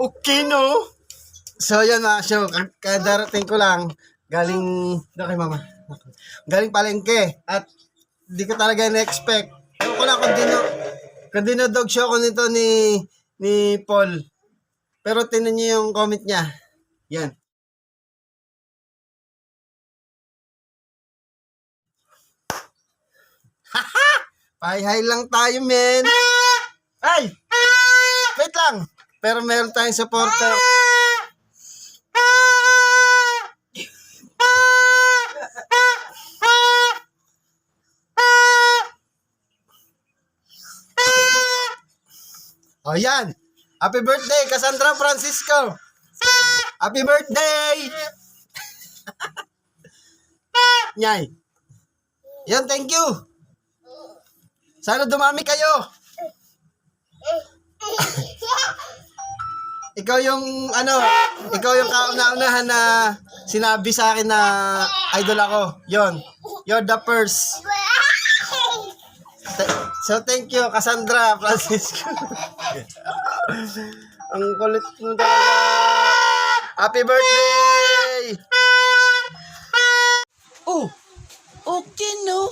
Okay, no? So, yan mga show. Kadarating ko lang. Galing, doon kay mama. Galing palengke. At di ko talaga na-expect. Ewan ko lang kung dinodog show ko nito ni Paul. Pero tinan niyo yung comment niya. Yan. Hi-hi lang tayo, men. Ay! Wait lang. Pero meron tayong supporter. O yan. Happy birthday, Cassandra Francisco. Happy birthday. Nyay. Yan, thank you. Sana dumami kayo. Ikaw yung kauna-unahan na sinabi sa akin na idol ako. Yon. You're the first. So thank you, Cassandra Francisco. Ang kulit mo talaga. Happy birthday! Oh, okay no?